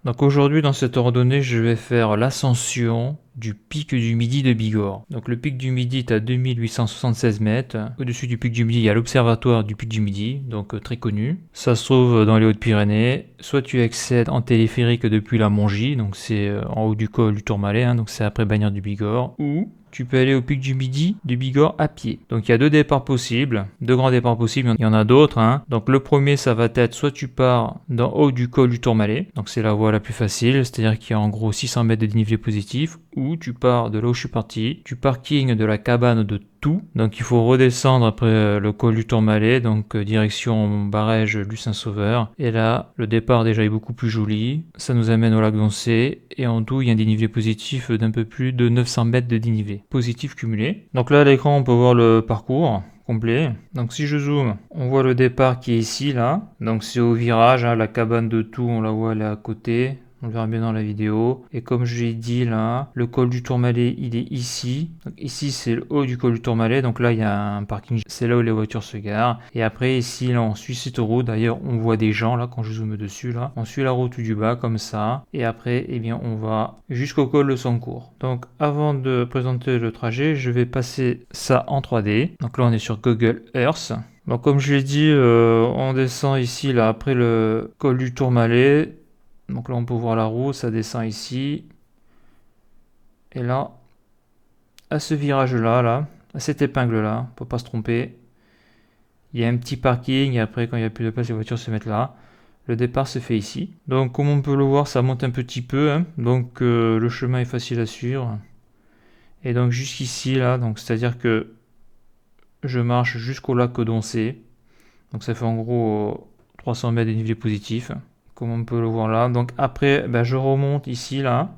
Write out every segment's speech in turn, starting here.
Donc aujourd'hui dans cette randonnée je vais faire l'ascension du pic du Midi de Bigorre. Donc le pic du Midi est à 2876 mètres. Au-dessus du pic du Midi il y a l'observatoire du pic du Midi, donc très connu. Ça se trouve dans les Hautes-Pyrénées. Soit tu accèdes en téléphérique depuis la Mongie, donc c'est en haut du col du Tourmalet, donc c'est après Bagnères du Bigorre. Ou tu peux aller au pic du Midi du Bigorre à pied. Donc il y a deux départs possibles, deux grands départs possibles, il y en a d'autres. Donc le premier ça va être soit tu pars d'en haut du col du Tourmalet, donc c'est la voie la plus facile, c'est-à-dire qu'il y a en gros 600 mètres de dénivelé positif, ou tu pars de là où je suis parti, du parking de la cabane de Tout. Donc il faut redescendre après le col du Tourmalet, donc direction Barège Lucin-Sauveur. Et là, le départ déjà est beaucoup plus joli. Ça nous amène au lac d'Oncé. Et en tout, il y a un dénivelé positif d'un peu plus de 900 mètres de dénivelé positif cumulé. Donc là, à l'écran, on peut voir le parcours complet. Donc si je zoome, on voit le départ qui est ici, là. Donc c'est au virage, la cabane de Tout, on la voit, elle est à côté. On le verra bien dans la vidéo. Et comme je l'ai dit là, le col du Tourmalet, il est ici. Donc ici, c'est le haut du col du Tourmalet. Donc là, il y a un parking. C'est là où les voitures se garent. Et après, ici, là, on suit cette route. D'ailleurs, on voit des gens là quand je zoome dessus. Là, on suit la route du bas comme ça. Et après, eh bien, on va jusqu'au col de Sancourt. Donc, avant de présenter le trajet, je vais passer ça en 3D. Donc là, on est sur Google Earth. Donc, comme je l'ai dit, on descend ici là après le col du Tourmalet. Donc là, on peut voir la roue, ça descend ici. Et là, à ce virage-là, là, à cette épingle-là, pour pas se tromper, il y a un petit parking. Et après, quand il n'y a plus de place, les voitures se mettent là. Le départ se fait ici. Donc, comme on peut le voir, ça monte un petit peu. Donc, le chemin est facile à suivre. Et donc, jusqu'ici, là, donc c'est-à-dire que je marche jusqu'au lac d'Oncé. Donc, ça fait en gros 300 mètres de dénivelé positif. Comme on peut le voir là. Donc, après, ben, je remonte ici, là,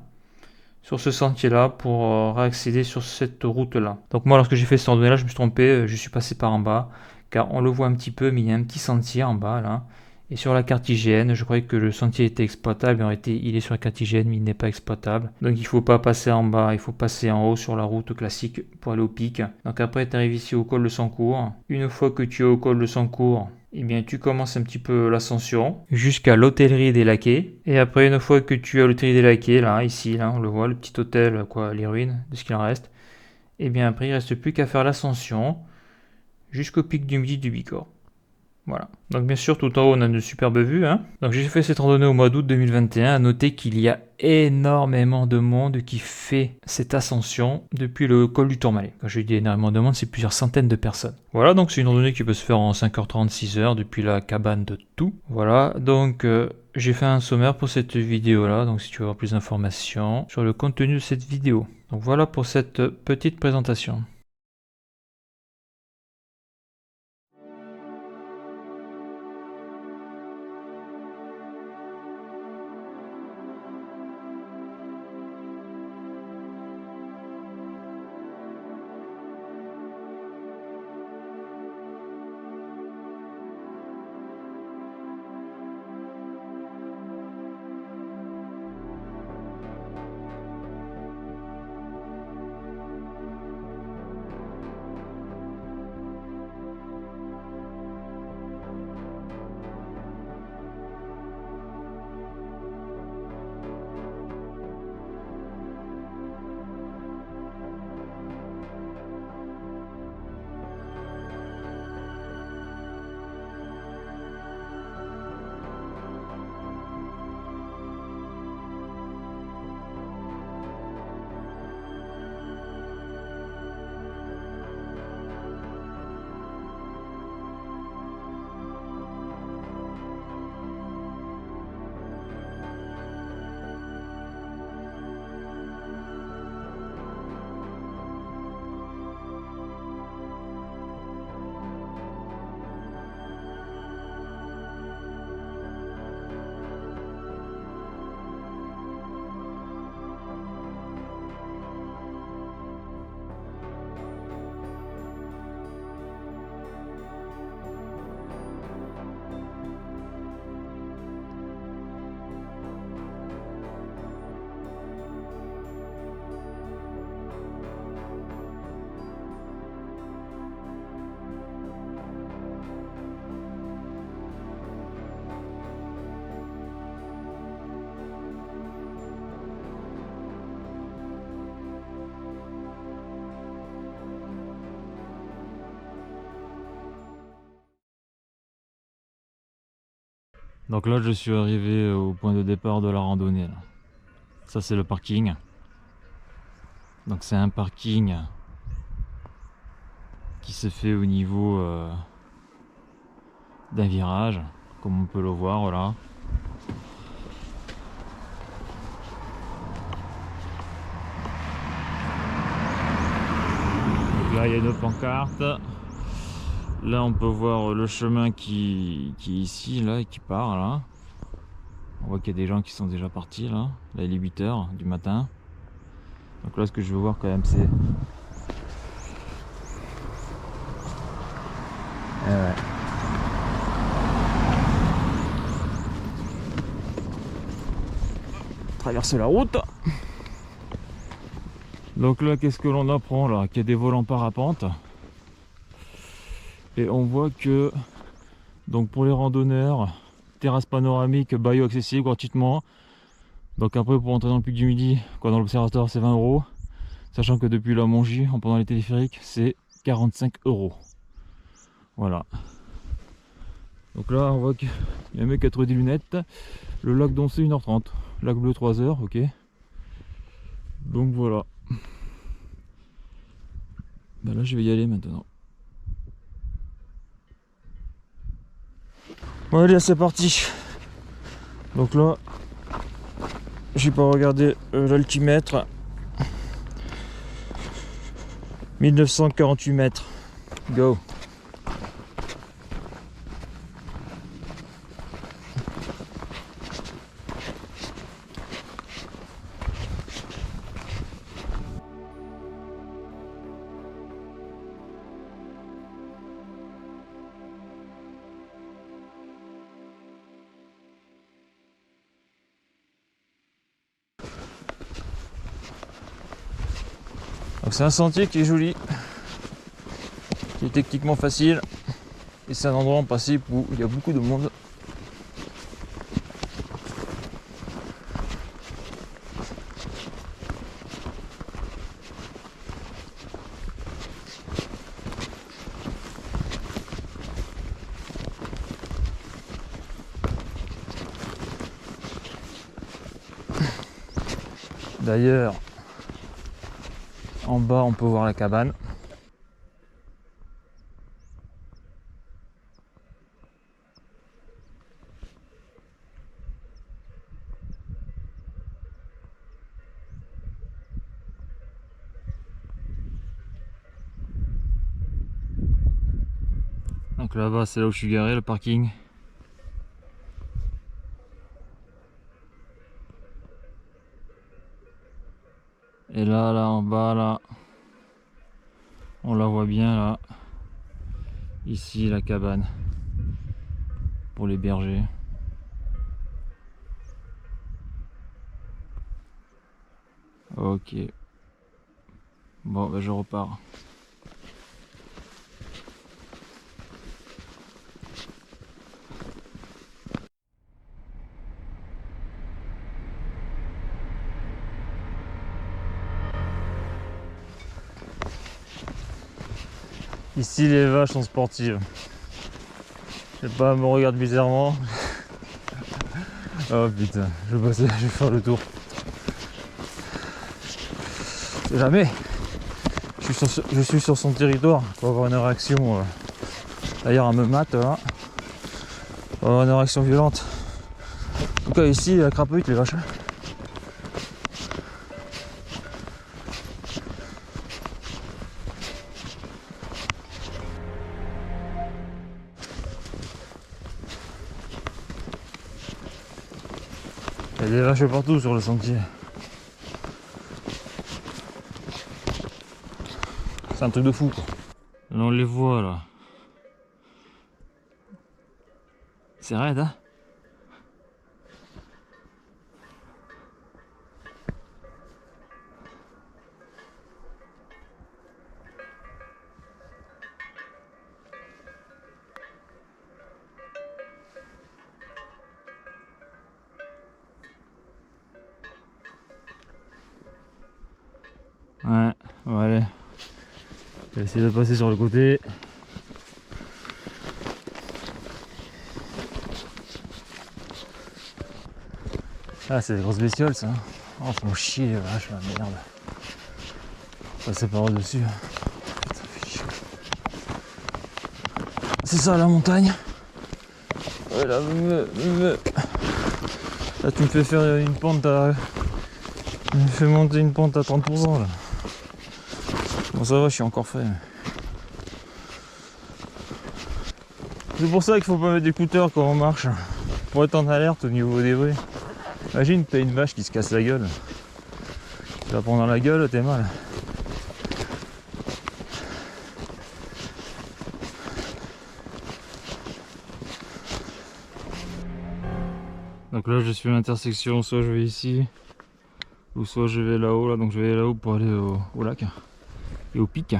sur ce sentier-là pour réaccéder sur cette route-là. Donc moi, lorsque j'ai fait cette randonnée-là, je me suis trompé, je suis passé par en bas, car on le voit un petit peu, mais il y a un petit sentier en bas, là. Et sur la carte IGN, je croyais que le sentier était exploitable, en réalité, il est sur la carte IGN, mais il n'est pas exploitable. Donc il ne faut pas passer en bas, il faut passer en haut sur la route classique pour aller au pic. Donc après, tu arrives ici au col de Sancourt. Une fois que tu es au col de Sancourt, eh bien, tu commences un petit peu l'ascension jusqu'à l'hôtellerie des Laquais. Et après, une fois que tu es à l'hôtellerie des Laquais, là, ici, là, on le voit, le petit hôtel, quoi, les ruines de ce qu'il en reste. Et bien après, il ne reste plus qu'à faire l'ascension jusqu'au pic du Midi du Bigorre. Voilà. Donc bien sûr, tout en haut, on a une superbe vue. Donc j'ai fait cette randonnée au mois d'août 2021. À noter qu'il y a énormément de monde qui fait cette ascension depuis le col du Tourmalet. Quand je dis énormément de monde, c'est plusieurs centaines de personnes. Voilà, donc c'est une randonnée qui peut se faire en 5h30, 6h depuis la cabane de Tout. Voilà, donc j'ai fait un sommaire pour cette vidéo-là. Donc si tu veux avoir plus d'informations sur le contenu de cette vidéo. Donc voilà pour cette petite présentation. Donc là je suis arrivé au point de départ de la randonnée là. Ça c'est le parking. Donc c'est un parking qui se fait au niveau d'un virage, comme on peut le voir, voilà. Donc là il y a une pancarte. Là on peut voir le chemin qui est ici, là, et qui part là. On voit qu'il y a des gens qui sont déjà partis là. Là il est 8 h du matin. Donc là ce que je veux voir quand même c'est... ouais. Traverser la route. Donc là qu'est-ce que l'on apprend là? Qu'il y a des volants parapente. Et on voit que donc pour les randonneurs, terrasse panoramique, bayou accessible gratuitement. Donc après pour entrer dans le pic du Midi, quoi, dans l'observatoire c'est 20 €. Sachant que depuis la Mongie, en pendant les téléphériques, c'est 45 €. Voilà. Donc là on voit qu'il y a un mec qui a trouvé des lunettes. Le lac Doncé 1h30. Lac bleu 3 h, ok. Donc voilà. Ben là je vais y aller maintenant. Bon allez c'est parti. Donc là j'ai pas regardé l'altimètre. 1948 mètres. Go. Donc c'est un sentier qui est joli, qui est techniquement facile, et c'est un endroit en principe où il y a beaucoup de monde. D'ailleurs, en bas on peut voir la cabane. Donc là-bas c'est là où je suis garé, le parking. Et là en bas là, on la voit bien là. Ici la cabane pour les bergers. Ok. Bon bah je repars. Ici les vaches sont sportives. Je sais pas, elles me regardent bizarrement. Oh putain, je vais passer, je vais faire le tour. C'est jamais. Je suis sur son territoire pour avoir une réaction. D'ailleurs, elle me mate là. Pour avoir une réaction violente. En tout cas, ici, la crapaude, les vaches. Il y a des vaches partout sur le sentier. C'est un truc de fou quoi. Là, on les voit là. C'est raide hein. Ouais, on va aller. Je vais essayer de passer sur le côté. Ah, c'est des grosses bestioles ça. Oh, ils font chier les vaches, la merde. Passer par au-dessus. Ça fait chier. C'est ça la montagne. Ouais, là, là, tu me fais faire une pente à. Tu me fais monter une pente à 30% là. Bon, ça va, je suis encore frais. C'est pour ça qu'il faut pas mettre d'écouteurs quand on marche. Pour être en alerte au niveau des bruits. Imagine que t'as une vache qui se casse la gueule. Tu la prends dans la gueule, t'es mal. Donc là je suis à l'intersection, soit je vais ici, ou soit je vais là-haut, là. Donc je vais là-haut pour aller au lac et au pic.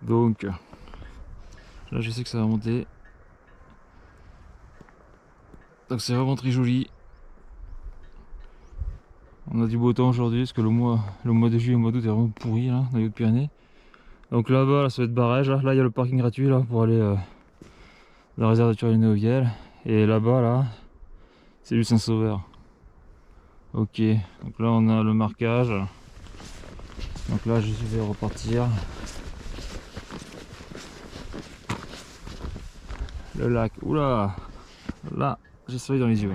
Donc là je sais que ça va monter. Donc c'est vraiment très joli. On a du beau temps aujourd'hui parce que le mois de juillet et le mois d'août est vraiment pourri là, dans les Hautes-Pyrénées. Donc là-bas, là, ça va être barrage. Là il y a le parking gratuit là pour aller dans la réserve naturelle Néovielle. Et là-bas là, c'est du Saint-Sauveur. Ok, donc là on a le marquage. Donc là je vais repartir. Le lac, oula, là j'ai soleil dans les yeux.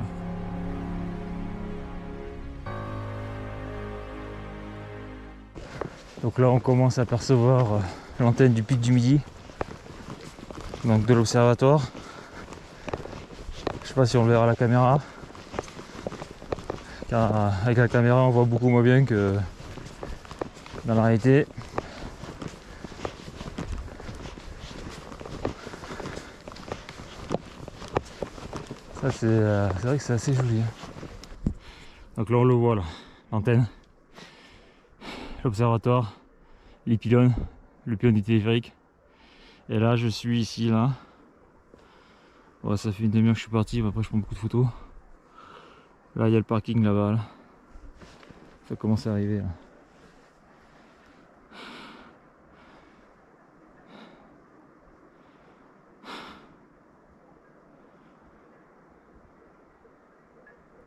Donc là on commence à percevoir l'antenne du pic du Midi, donc de l'observatoire. Je sais pas si on le verra à la caméra, car avec la caméra on voit beaucoup moins bien que dans la réalité. Ça c'est vrai que c'est assez joli. Donc là on le voit là, l'antenne, l'observatoire, les pylônes, le pylône du téléphérique. Et là je suis ici là. Ouais, ça fait une demi-heure que je suis parti, après je prends beaucoup de photos. Là il y a le parking là-bas. Là. Ça commence à arriver là.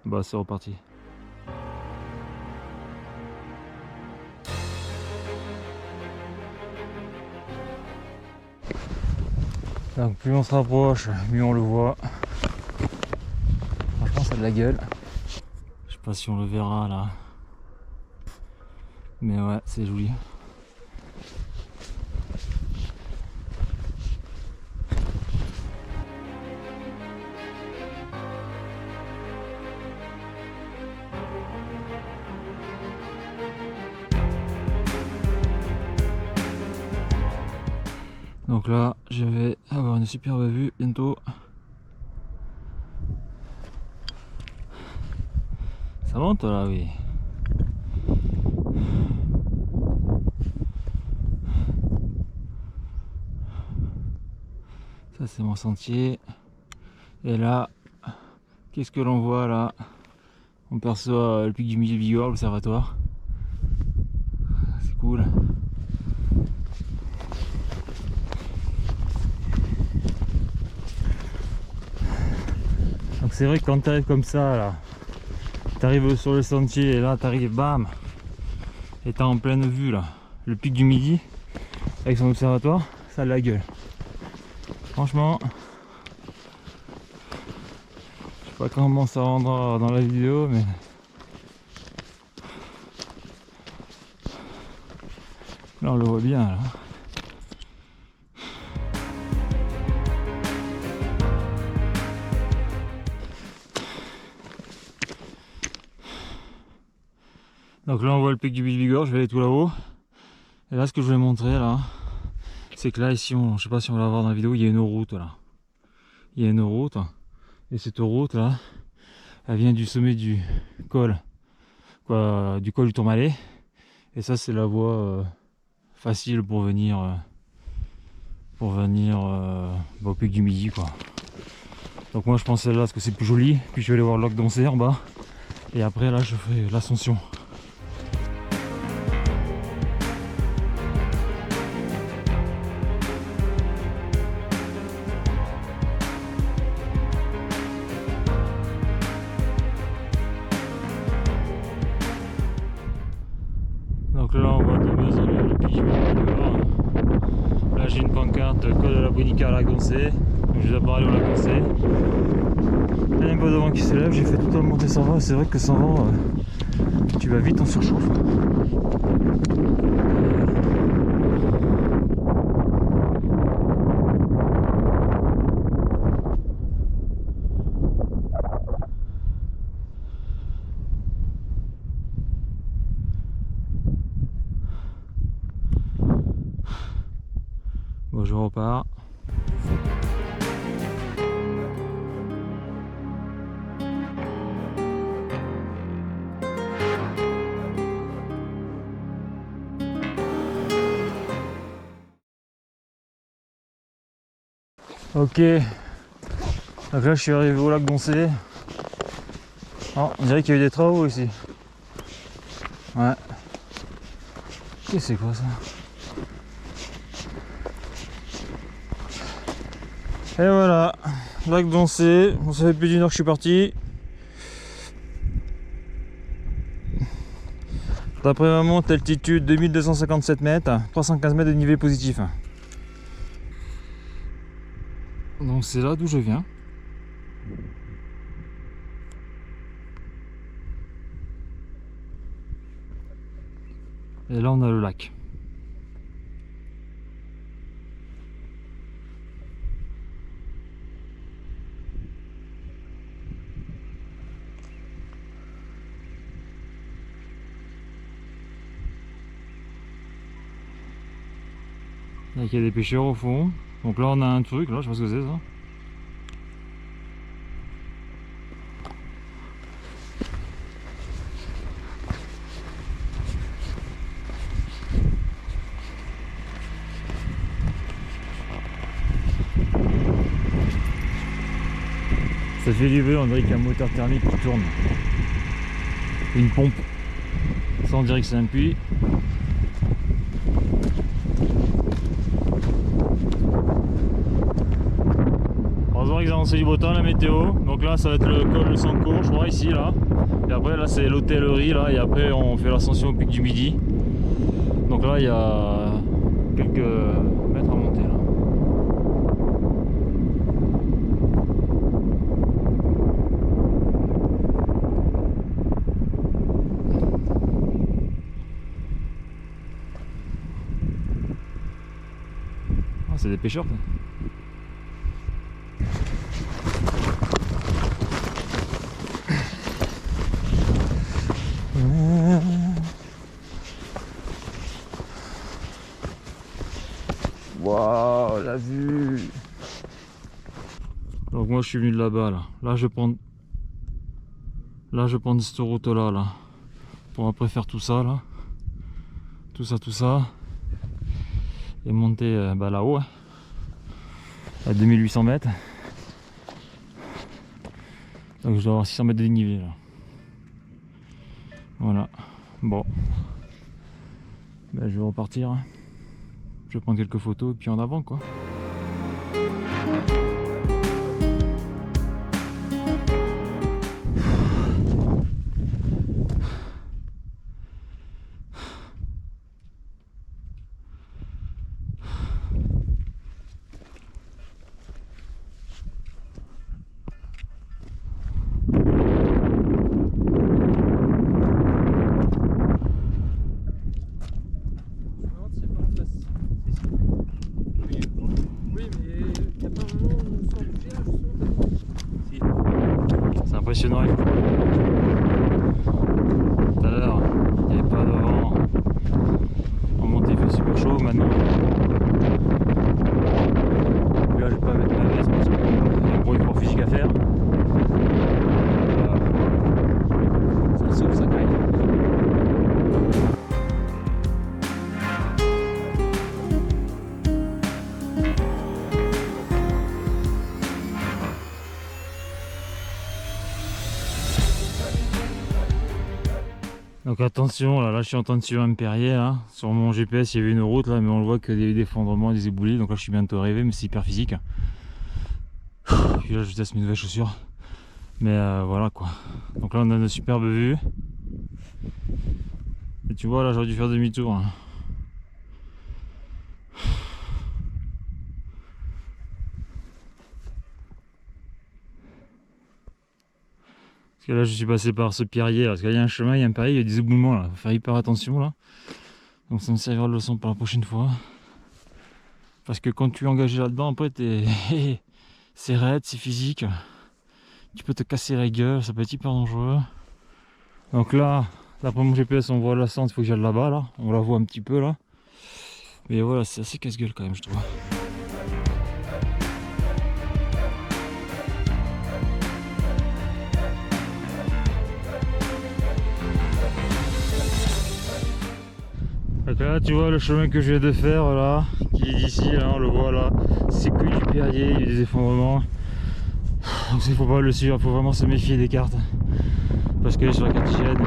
Bah c'est reparti. Donc plus on se rapproche, mieux on le voit. Franchement ça a de la gueule. Je sais pas si on le verra là. Mais ouais, c'est joli. Donc là, je vais avoir une superbe vue bientôt. Ça monte là, oui. Ça c'est mon sentier. Et là, qu'est-ce que l'on voit là? On perçoit le pic du Midi de Bigorre, l'observatoire. C'est cool. Donc c'est vrai que quand tu arrives comme ça là, tu arrives sur le sentier et là tu arrives bam, et tu as en pleine vue là le pic du Midi avec son observatoire, ça a de la gueule. Franchement, je sais pas comment ça rendra dans la vidéo, mais là on le voit bien là. Donc là on voit le pic du Bigorre, je vais aller tout là-haut. Et là ce que je vais montrer là, c'est que là ici, je sais pas si on va la voir dans la vidéo, il y a une route là. Il y a une route, et cette route là, elle vient du sommet du col, du col du Tourmalet. Et ça c'est la voie facile pour venir au pic du Midi quoi. Donc moi je pense celle-là parce que c'est plus joli, puis je vais aller voir le lac d'Oncé en bas. Et après là je ferai l'ascension. Donc là on voit de mieux en mieux le pic du Midi. Là j'ai une pancarte Col de la Bonica à Lac-d'Oncé. Donc je dois pas aller au Lac-d'Oncé. Il y a un peu de vent qui se lève, j'ai fait toute la montée sans vent. C'est vrai que sans vent, tu vas vite en surchauffe. Bon, je repars. Ok, donc là je suis arrivé au Lac-d'Oncé. Oh, on dirait qu'il y a eu des travaux ici. Ouais. Qu'est-ce que c'est quoi ça? Et voilà, Lac-d'Oncé. Bon, ça fait plus d'une heure que je suis parti. D'après ma montre, altitude 2257 mètres, 315 mètres de niveau positif. Donc c'est là d'où je viens. Et là on a le lac. Là il y a des pêcheurs au fond. Donc là on a un truc, là je sais pas ce que c'est ça. Ça fait du bruit, on dirait qu'il y a un moteur thermique qui tourne. Une pompe. Ça on dirait que c'est un puits. Heureusement qu'ils ont annoncé du beau temps, la météo. Donc là ça va être le col de Sancourt, je crois, ici là. Et après là c'est l'hôtellerie là. Et après on fait l'ascension au pic du Midi. Donc là il y a quelques mètres à monter là. Ah, c'est des pêcheurs ça. Waouh, la vue. Donc moi je suis venu de là-bas là. Là je prends cette route là pour après faire tout ça là. Tout ça. Et monter là-haut à 2800 mètres. Donc je dois avoir 600 mètres de dénivelé là. Voilà. Bon. Ben, je vais repartir. Je vais prendre quelques photos et puis en avant quoi. Impressionnant. Tout à l'heure, il n'y avait pas de vent. En montée, il fait super chaud maintenant. Là, je vais pas mettre ma veste parce qu'il y a un gros effort physique à faire. Ça souffle, ça caille. Donc attention, là je suis en train de suivre un Perrier là. Sur mon GPS il y avait une route là, mais on le voit qu'il y a eu des effondrements et des éboulis. Donc là je suis bientôt arrivé, mais c'est hyper physique. Puis là je teste mes nouvelles chaussures. Mais voilà quoi. Donc là on a une superbe vue. Et tu vois là j'aurais dû faire demi-tour. Hein. Parce que là je suis passé par ce pierrier, là, parce qu'il y a un chemin, il y a un pierrier, il y a des éboulements là, faut faire hyper attention là. Donc ça me servira de leçon pour la prochaine fois. Parce que quand tu es engagé là-dedans, après c'est raide, c'est physique. Tu peux te casser la gueule, ça peut être hyper dangereux. Donc là, d'après mon GPS, on voit la centre, il faut que j'aille là-bas, là. On la voit un petit peu là. Mais voilà, c'est assez casse-gueule quand même, je trouve. Donc là, tu vois le chemin que je viens de faire là, qui est d'ici, là, on le voit là. C'est que du pierrier, il y a des effondrements. Donc il faut pas le suivre, il faut vraiment se méfier des cartes. Parce que sur la carte IGN,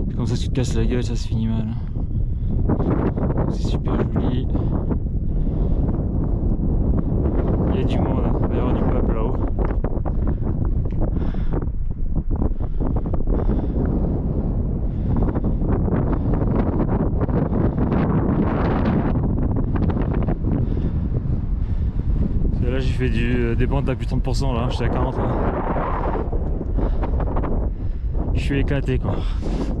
mais comme ça tu te casses la gueule, ça se finit mal. C'est super joli. Il y a du monde, hein. Il va y avoir du peuple là-haut. Là j'ai fait des pentes à plus de 30% là, j'étais à 40 là. Je suis éclaté quoi.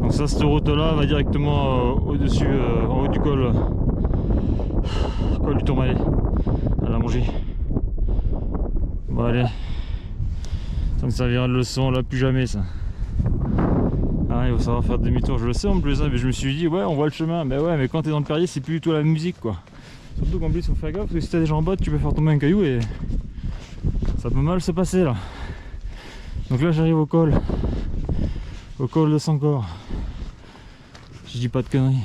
Donc ça, cette route là va directement au-dessus, en haut du col du Tourmalet, à la Mongie. Bon allez, ça me servira de leçon là, plus jamais ça. Ah, il faut savoir faire demi-tour, je le sais en plus, hein, mais je me suis dit ouais on voit le chemin, mais ouais mais quand t'es dans le Perrier c'est plus du tout la musique quoi. Surtout qu'en plus il faut faire gaffe parce que si t'as des gens en bas tu peux faire tomber un caillou et ça peut mal se passer là. Donc là j'arrive au col de Sancor. Je dis pas de conneries.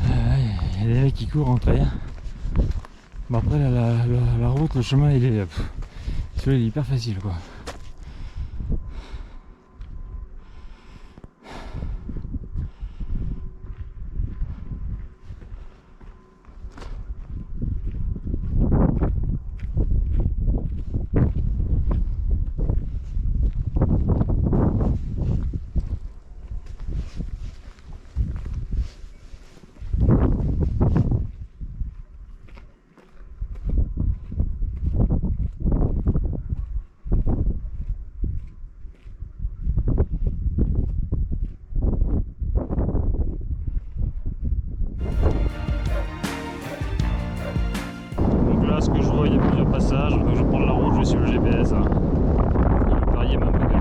Il y a des mecs qui courent entre eux. Bon après la route, le chemin il est, celui-là il est hyper facile quoi. Ce que je vois, il y a plusieurs passages, donc je vais prendre la route, je vais suivre le GPS. Hein. Le Perrier m'a un peu gagné.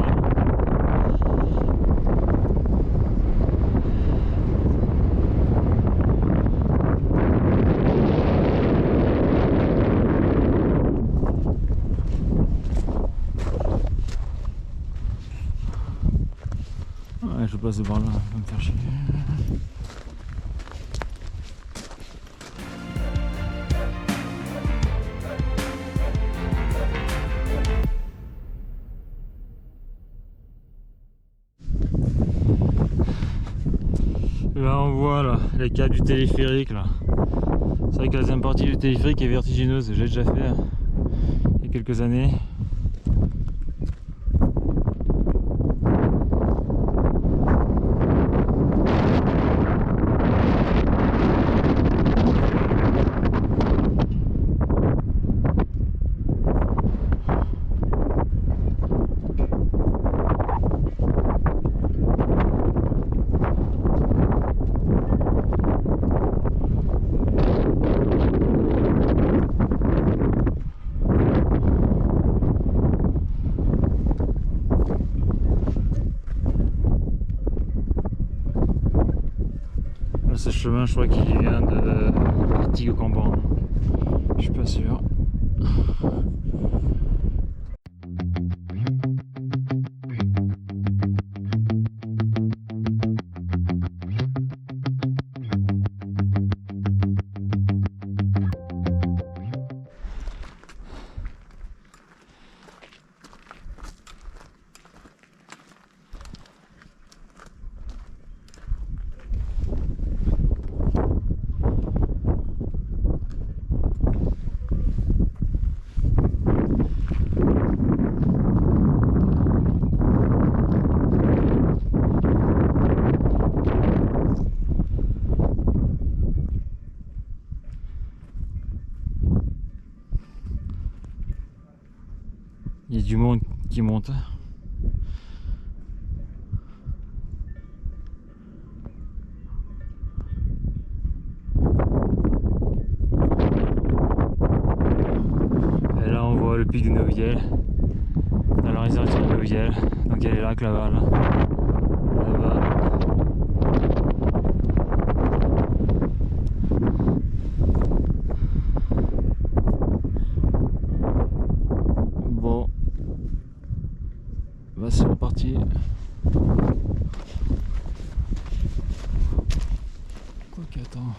Ouais, je passe par là, ça va me faire chier. Là on voit là, les câbles du téléphérique là. C'est vrai que la deuxième partie du téléphérique est vertigineuse, j'ai déjà fait il y a quelques années. Ce chemin, je crois qu'il vient de Artigues-Campan. Je suis pas sûr. Il y a du monde qui monte. Et là on voit le pic de Neuvielle, dans la réserve de Neuvielle. Donc il y a les lacs là-bas, là-bas. Bon, bah c'est reparti. Quoi qu'attends.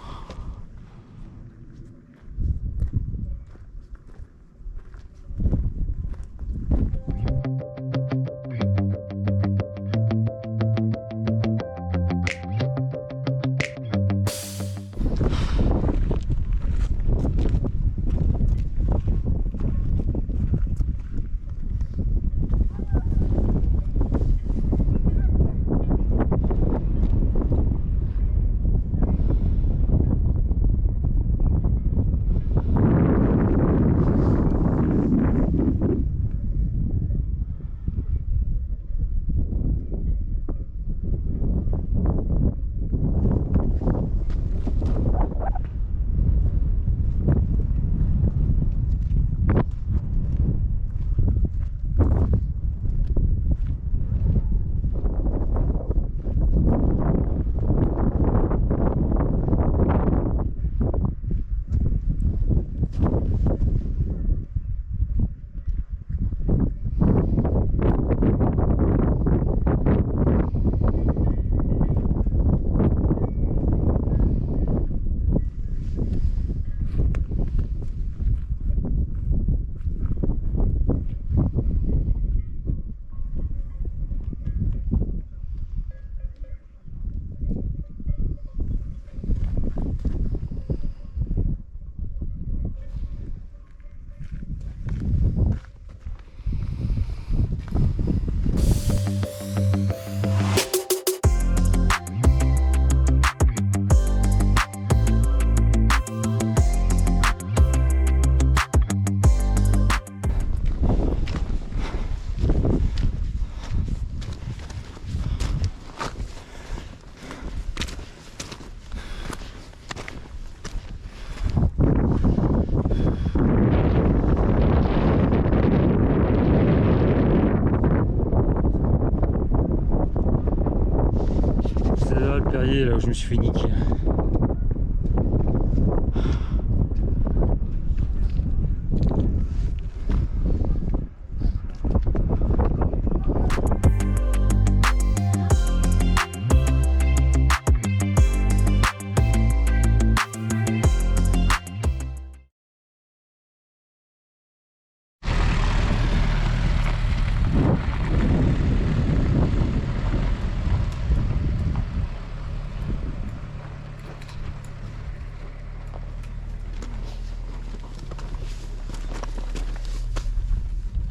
Là où je me suis fait niquer.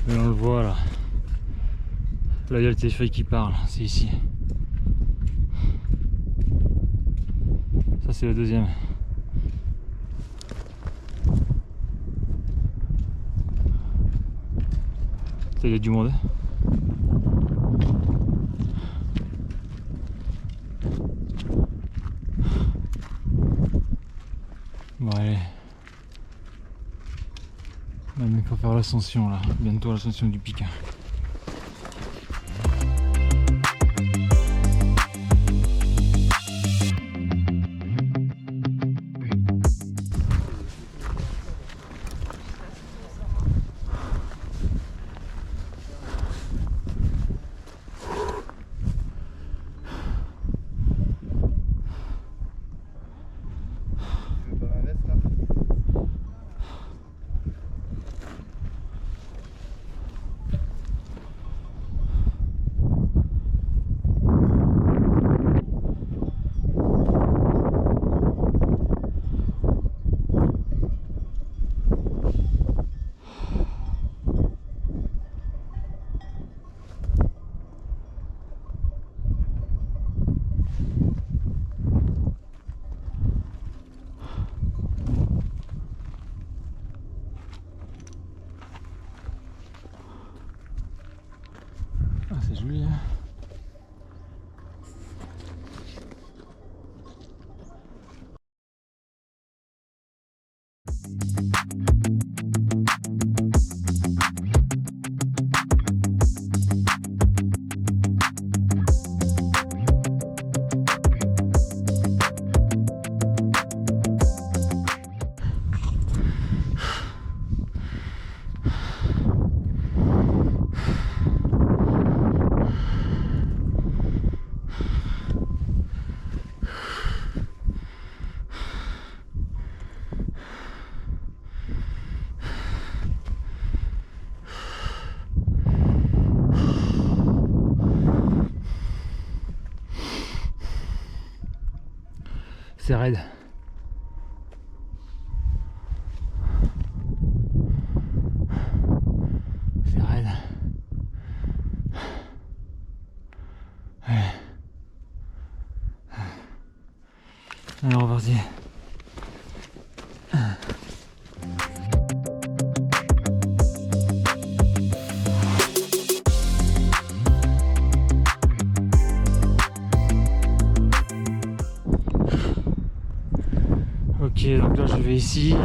Et on le voit là. Là il y a le téléphérique qui parle, c'est ici. Ça c'est le deuxième. Ça, il y a du monde. Bon allez. Maintenant il faut faire l'ascension là, bientôt l'ascension du pic. Ah, c'est joli, hein. C'est raide. C'est raide. Ouais. Alors on va repartir. Ok, donc là je vais ici.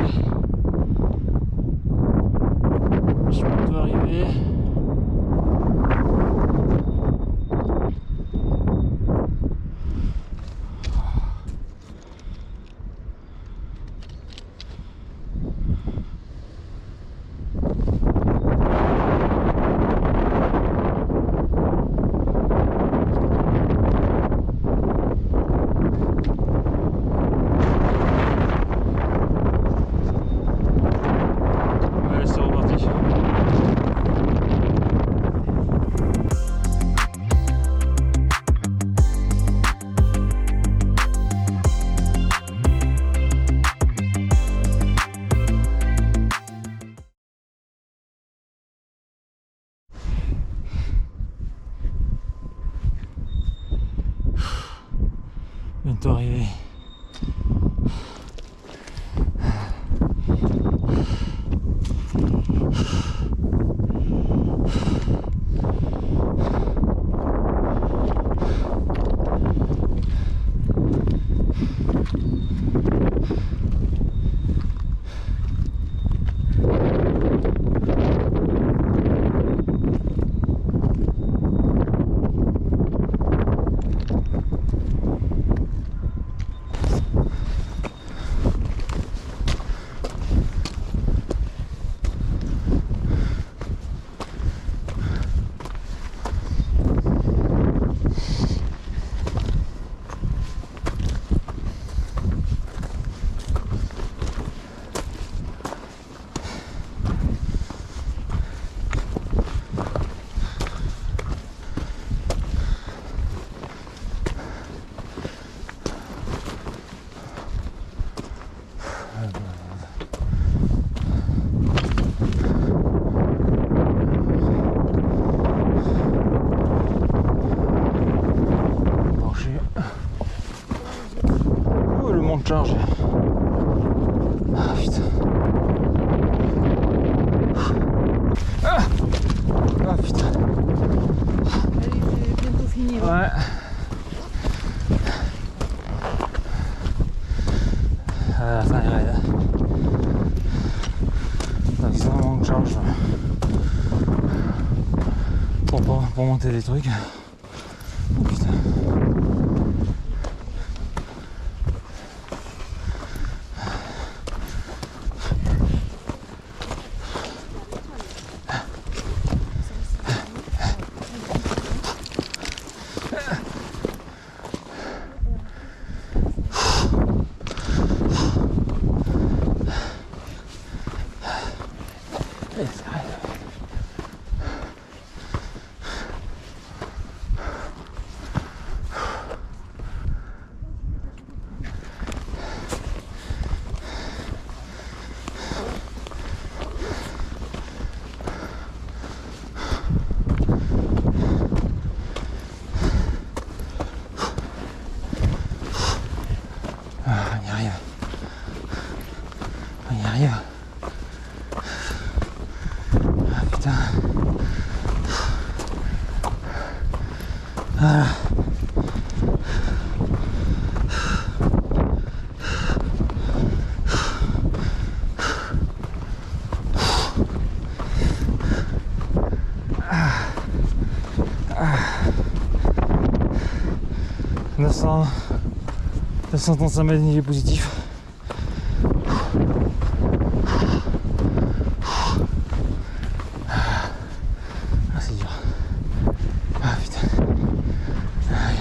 Je suis bientôt arrivé. Ouais, c'est reparti. Bientôt arrivé. Oh, le monte charge. Ah putain. Ah, ah putain. Allez, c'est bientôt fini. Hein. Ouais. Ah, la fin est raide. Donc ça manque de charge pour monter des trucs. Oh putain. Eh, c'est raide. Ah, on y arrive. On y arrive. Ah putain. Voilà. Ah. 935 mètres niveau positif. Ah, c'est dur. Ah putain. Aïe.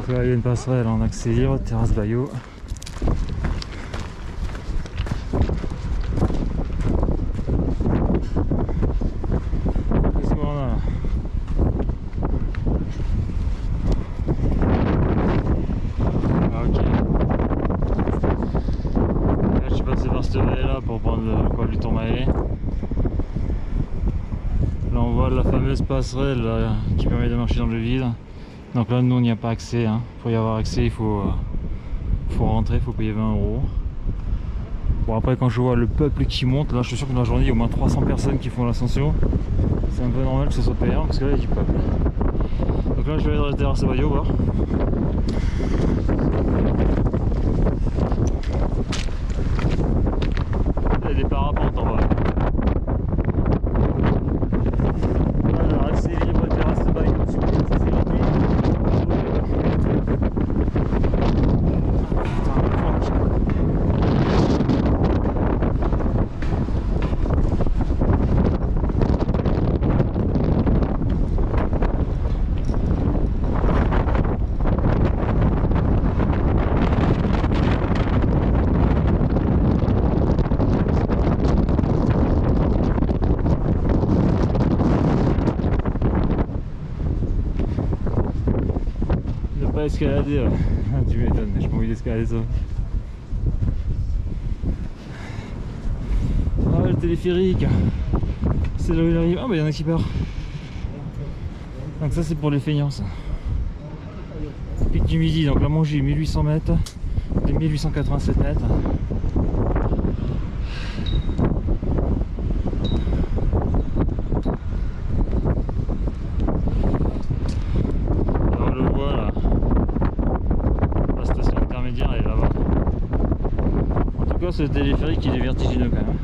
Là, il y a une passerelle en accès libre, terrasse Bayeux. Qu'est-ce qu'on a là? Ah, ok. Là, je suis passé par cette vallée là pour prendre le col du Tourmalet. Là on voit la fameuse passerelle là, qui permet de marcher dans le vide. Donc là nous on n'y a pas accès, hein. Pour y avoir accès il faut rentrer, il faut payer 20 €. Bon après quand je vois le peuple qui monte, là je suis sûr que dans la journée il y a au moins 300 personnes qui font l'ascension. C'est un peu normal que ce soit payant parce que là il y a du peuple. Donc là je vais aller dans la terrasse Bayeux voir. Il y a des parapentes en bas. Alors accès libre terrasse Bayeux, c'est gratuit. Pas escalader, tu m'étonnes, j'ai pas envie d'escalader ça. Ah le téléphérique, c'est là où il arrive. Ah bah il y en a qui part. Donc ça c'est pour les feignants ça. Pic du Midi, donc la Mongie 1800 mètres, 1887 mètres. Elle est là-bas. En tout cas, ce téléphérique il est vertigineux quand même.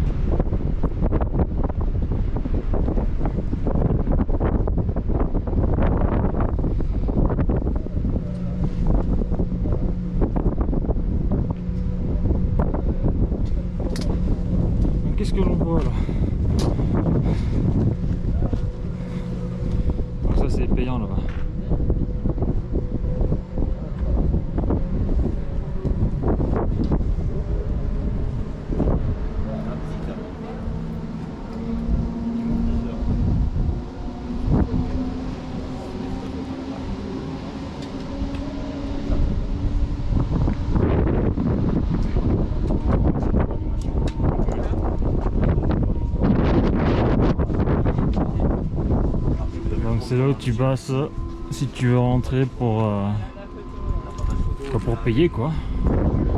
Qu'est-ce que l'on voit là? Donc ça c'est payant là-bas. C'est là où tu passes si tu veux rentrer pour payer quoi.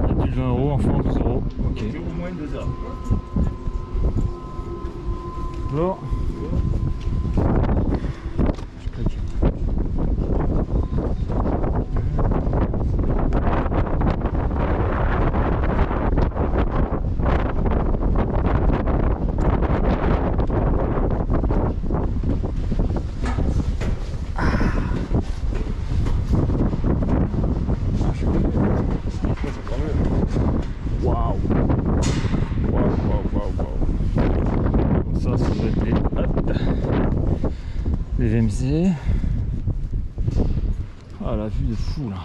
Adulte 20 €, enfant 12 €. Ok. Au moins 2 heures. Bon. Waouh. VMC. Ah, la vue de fou là.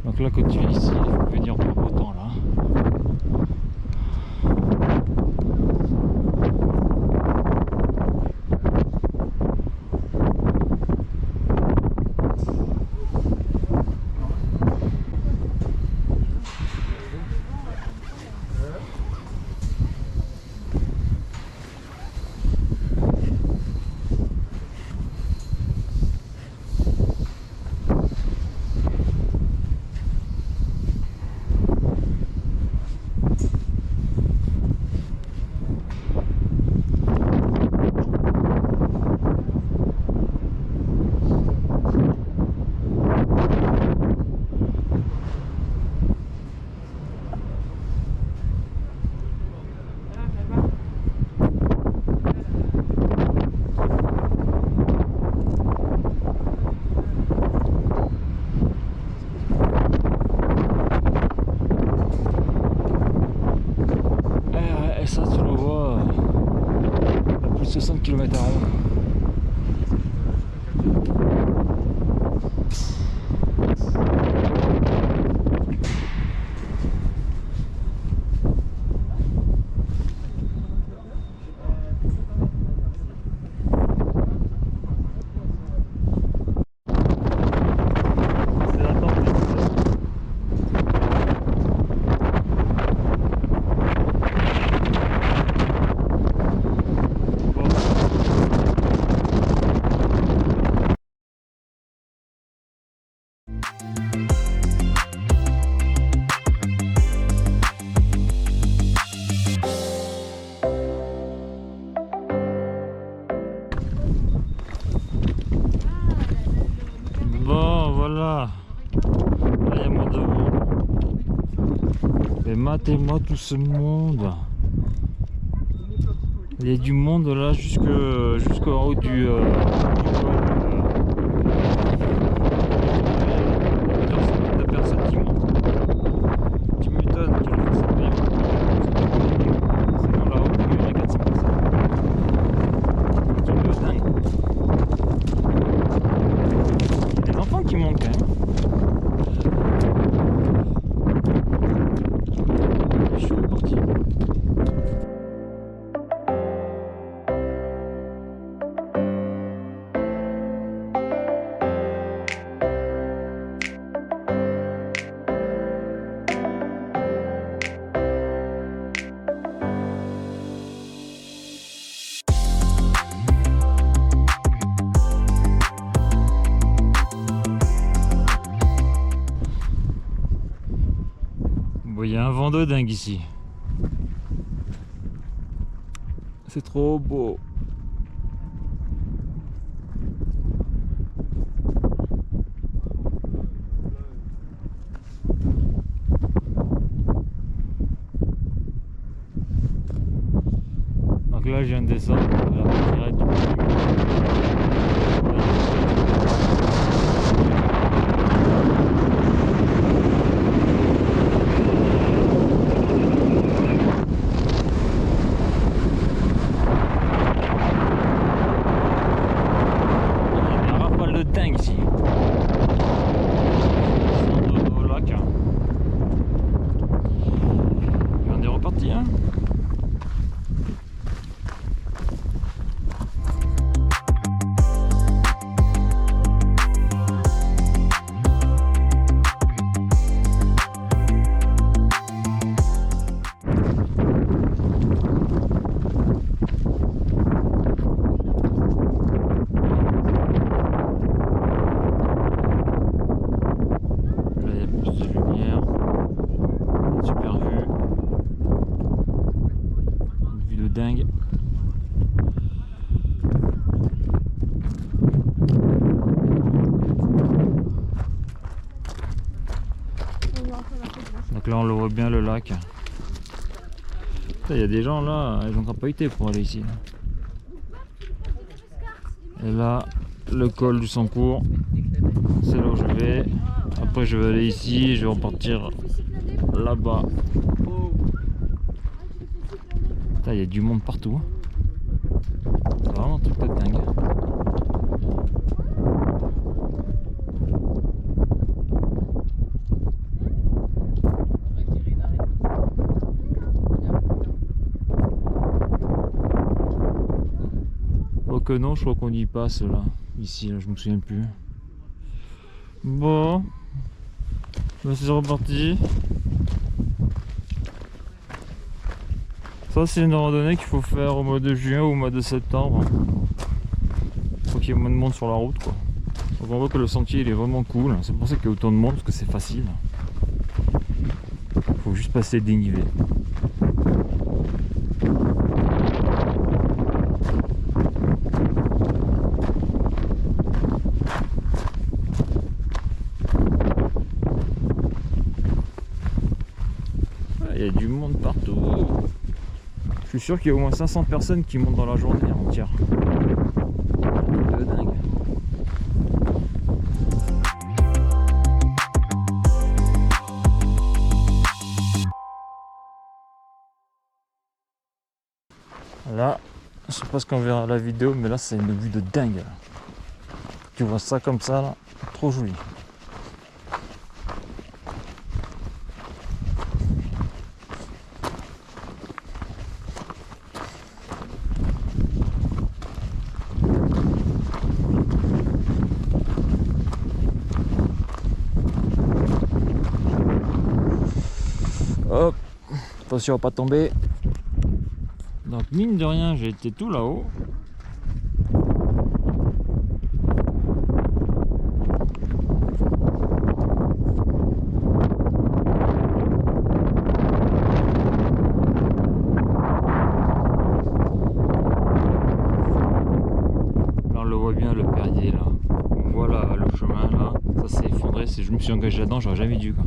Donc là, quand tu es ici, il faut venir voir beau temps là. Et ça, tu le vois à plus de 60 km/h. Bon, voilà. Là, il y a moins de monde. Mais matez-moi tout ce monde. Il y a du monde là jusqu'en haut du col. De personnes qui montent. Tu m'étonnes qu'il y ait 400 personnes. Sinon là-haut, il y aurait 400 personnes. C'est un peu dingue. Il y a des enfants qui montent quand même. Je suis reparti. Bon, il y a un vent de dingue ici. C'est trop beau. Donc là, je viens de descendre. La partie raide du dingue ici. Au lac. On est reparti, hein. Dingue. Donc là on le voit bien le lac. Il y a des gens là, ils ont encore pas été pour aller ici. Et là le col du Sancourt, c'est là où je vais. Après je vais aller ici, je vais repartir là-bas. Il y a du monde partout. C'est vraiment un truc de dingue. que non, je crois qu'on y passe là. Ici, là, je me souviens plus. Bon. Là, c'est reparti. Ça, c'est une randonnée qu'il faut faire au mois de juin ou au mois de septembre. Faut qu'il y ait moins de monde sur la route, quoi. Donc on voit que le sentier il est vraiment cool. C'est pour ça qu'il y a autant de monde, parce que c'est facile. Faut juste passer le dénivelé. Il y a du monde partout. Je suis sûr qu'il y a au moins 500 personnes qui montent dans la journée entière. De dingue. Là, je sais pas ce qu'on verra à la vidéo, mais là c'est une vue de dingue. Là. Tu vois ça comme ça, là, trop joli. Hop, attention à pas tomber. Donc mine de rien, j'ai été tout là-haut. Là on le voit bien, le Perrier là. On voit là, le chemin là, ça s'est effondré. Je me suis engagé là-dedans, j'aurais jamais dû quoi.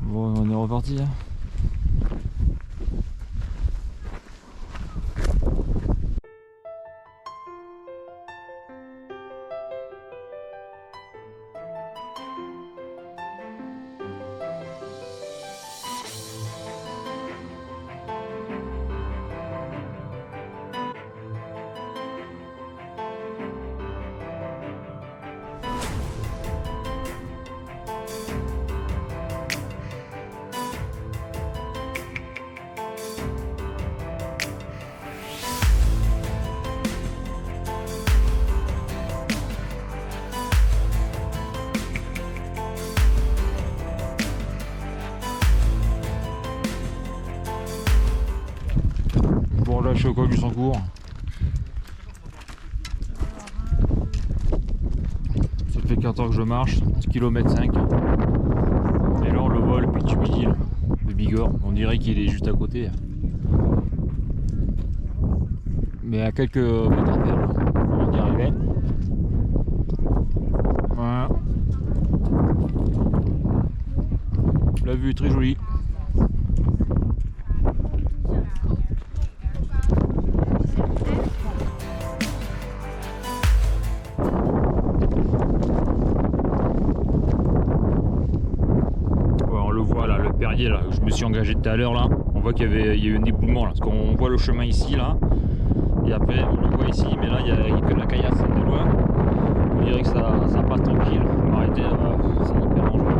Bon, on est reparti. Hein. Bon là je suis au col du Sancourt. Ça fait 4 heures que je marche, 1,5 km. Et là on le voit, le pic du Midi, le Bigorre. On dirait qu'il est juste à côté. Mais à quelques mètres à faire, on y arrivait. Voilà. La vue est très jolie. Là, je me suis engagé tout à l'heure là, on voit qu'il y a eu un éboulement là, parce qu'on voit le chemin ici là, et après on le voit ici, mais là il y a que de la caillasse de loin. On dirait que ça passe tranquille, on va arrêter, c'est hyper dangereux.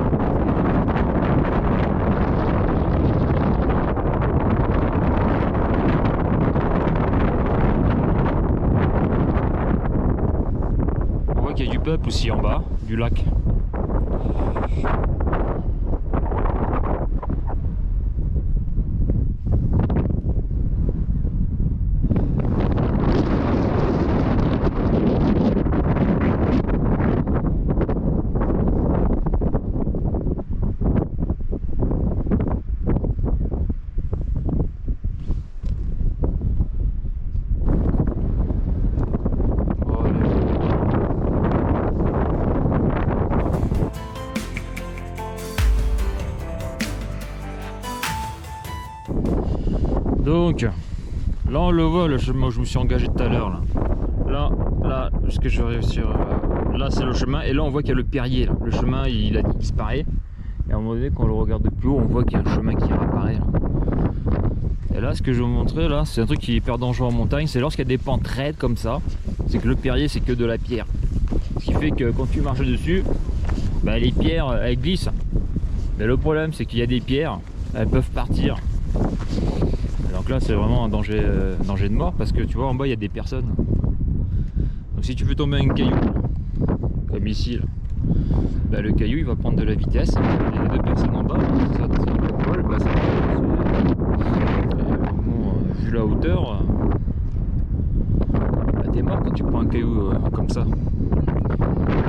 On voit qu'il y a du peuple aussi en bas du lac. Donc là on le voit, le chemin où je me suis engagé tout à l'heure là. Là, est-ce que je vais réussir là c'est le chemin, et là on voit qu'il y a le Perrier, là. Le chemin il a disparu, et à un moment donné quand on le regarde de plus haut, on voit qu'il y a le chemin qui réapparaît là. Et là ce que je vais vous montrer là, c'est un truc qui est hyper dangereux en montagne, c'est lorsqu'il y a des pentes raides comme ça, c'est que le Perrier c'est que de la pierre. Ce qui fait que quand tu marches dessus, bah, les pierres elles glissent. Mais le problème c'est qu'il y a des pierres, elles peuvent partir. Donc là c'est vraiment un danger de mort, parce que tu vois en bas il y a des personnes. Donc si tu veux tomber un caillou, comme ici là, bah, le caillou il va prendre de la vitesse, et les deux personnes en bas, ça te vole, bah, vu la hauteur, bah, t'es mort quand tu prends un caillou comme ça.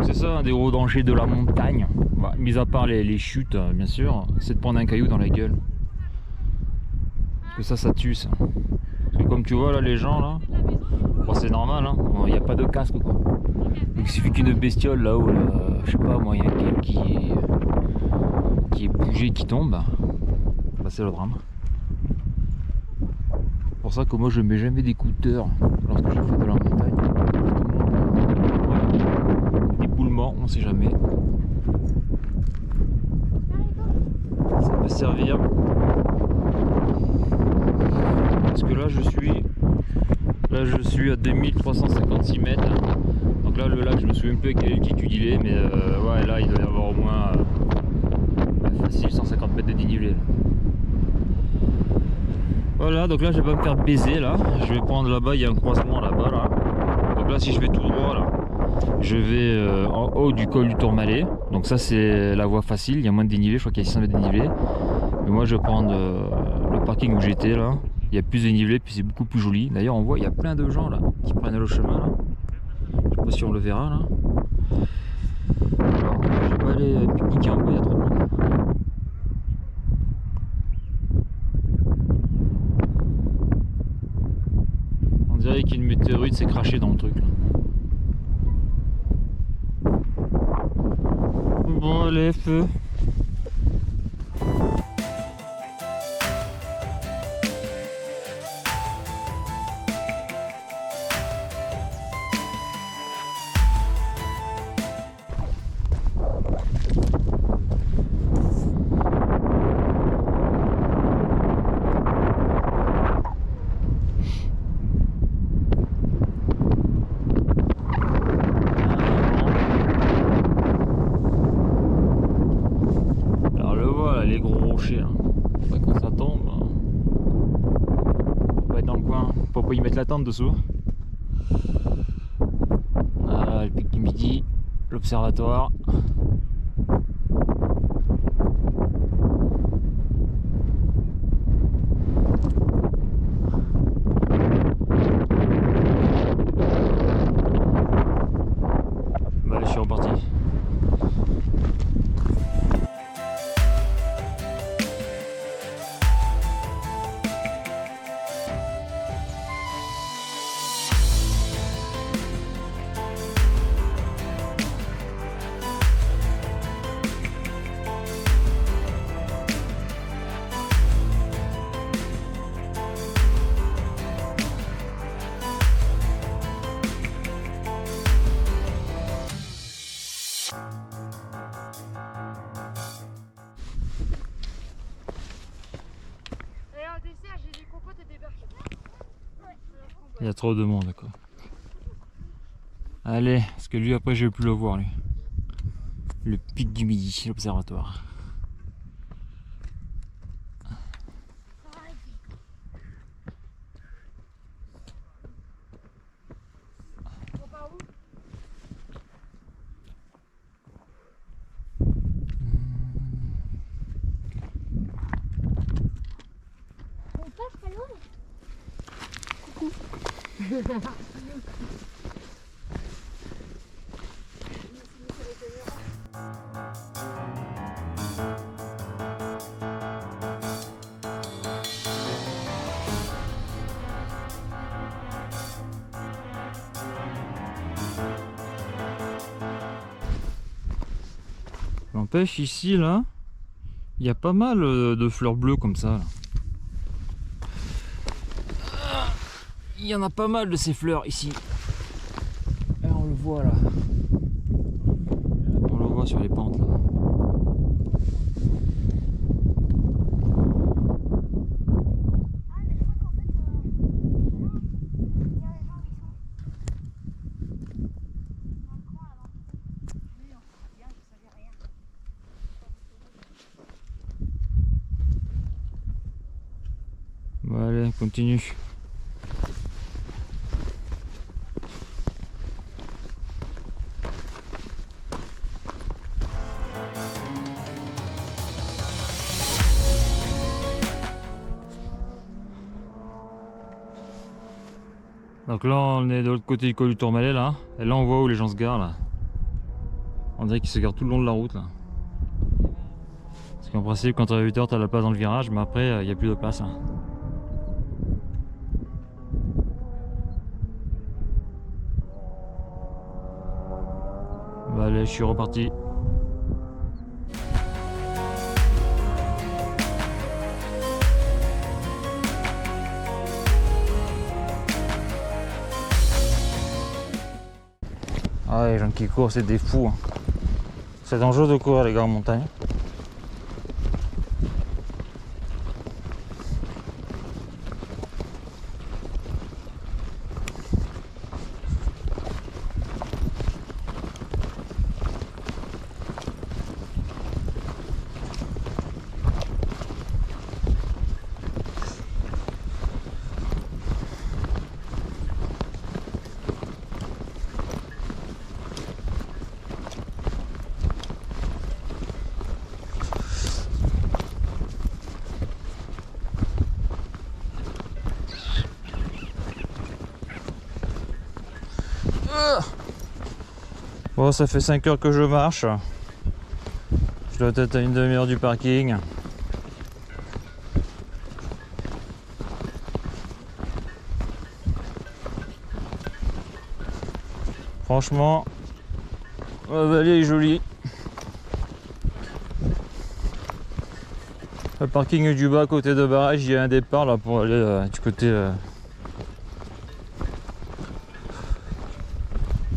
C'est ça un des gros dangers de la montagne, bah, mis à part les chutes bien sûr, c'est de prendre un caillou dans la gueule. Parce que ça tue ça. Parce que comme tu vois là les gens là, bon, c'est normal hein, il n'y a pas de casque quoi. Donc il suffit qu'une bestiole là-haut, là, je sais pas moi, il y a un caillou qui est bougé, qui tombe, bah c'est le drame. C'est pour ça que moi je mets jamais d'écouteurs lorsque je fais de la montagne. Éboulement, on sait jamais. Ça peut servir. Parce que là je suis à 2356 mètres. Donc là le lac, je me souviens plus à quelle altitude il est, mais ouais là il doit y avoir au moins facile 150 mètres de dénivelé là. Voilà, donc là je vais pas me faire baiser là, je vais prendre là-bas, il y a un croisement là-bas là. Donc là si je vais tout droit là, je vais en haut du col du Tourmalet. Donc ça c'est la voie facile, il y a moins de dénivelé, je crois qu'il y a 600 mètres de dénivelé. Mais moi je vais prendre le parking où j'étais là. Il y a plus de dénivelé, puis c'est beaucoup plus joli. D'ailleurs on voit il y a plein de gens là qui prennent le chemin là. Je sais pas si on le verra là. Alors je vais pas aller pique-niquer en bas, il y a trop de monde. On dirait qu'une météorite s'est crachée dans le truc là. Bon allez, feu. Les gros rochers hein. Après, quand ça tombe, faut pas être dans le coin, faut pas y mettre la tente dessous. Voilà le pic du Midi, l'observatoire. Bah allez, je suis reparti. Il y a trop de monde quoi. Allez, parce que lui après je vais plus le voir lui. Le pic du Midi, l'observatoire. On passe pas loin. Coucou. N'empêche ici là, il y a pas mal de fleurs bleues comme ça. Là. Il y en a pas mal de ces fleurs ici. Et on le voit là. voit sur les pentes là. Ah, mais je crois qu'en fait, là, il y a les gens qui sont dans le coin là-bas. Oui, on sait bien, je savais rien. Bon, allez, continue. Donc là on est de l'autre côté du col du Tourmalet là, et là on voit où les gens se garent là. On dirait qu'ils se garent tout le long de la route là. Parce qu'en principe quand tu as 8h tu as la place dans le virage, mais après il n'y a plus de place là. Bah allez, je suis reparti. Ah, les gens qui courent, c'est des fous. Hein. C'est dangereux de courir, les gars, en montagne. Bon, ça fait 5 heures que je marche. Je dois être à une demi-heure du parking. Franchement, la vallée est jolie. Le parking du bas à côté de barrage, il y a un départ là pour aller du côté de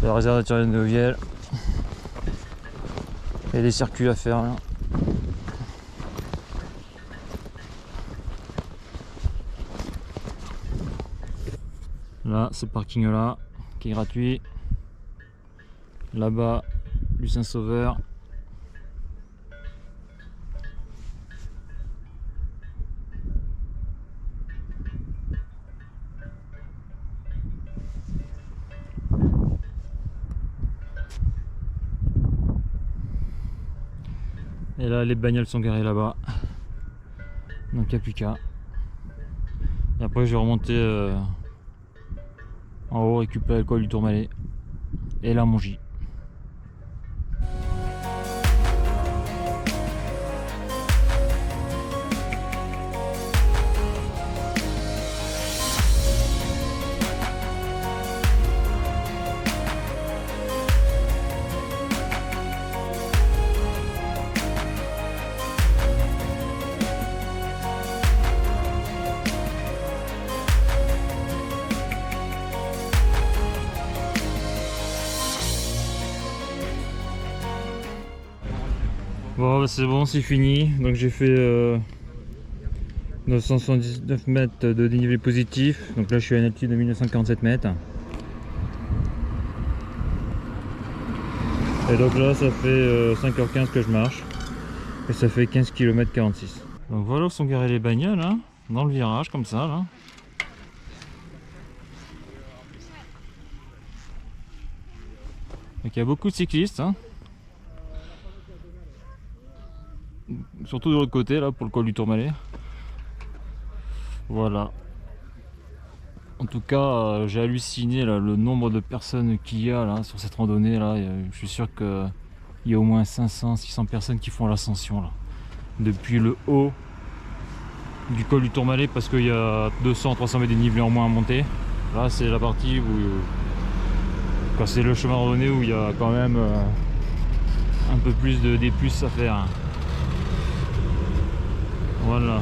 la réserve naturelle de Nouvielle. Il y a des circuits à faire là. Là, ce parking là qui est gratuit. Là-bas, du Saint-Sauveur. Et là, les bagnoles sont garées là-bas. Donc, il n'y a plus qu'à. Et après, je vais remonter en haut, récupérer le col du Tourmalet. Et là, mon J. Bon, bah, c'est bon, c'est fini. Donc j'ai fait 979 mètres de dénivelé positif. Donc là je suis à une altitude de 1947 mètres. Et donc là ça fait 5h15 que je marche. Et ça fait 15 km 46. Donc voilà où sont garées les bagnoles, hein, dans le virage comme ça là. Donc il y a beaucoup de cyclistes, hein. Surtout de l'autre côté là pour le col du Tourmalet. Voilà. En tout cas, j'ai halluciné là, le nombre de personnes qu'il y a là sur cette randonnée là. Je suis sûr qu'il y a au moins 500-600 personnes qui font l'ascension là. Depuis le haut du col du Tourmalet, parce qu'il y a 200-300 mètres de dénivelé en moins à monter. Là c'est la partie où c'est le chemin de randonnée où il y a quand même un peu plus de D+ à faire. Voilà.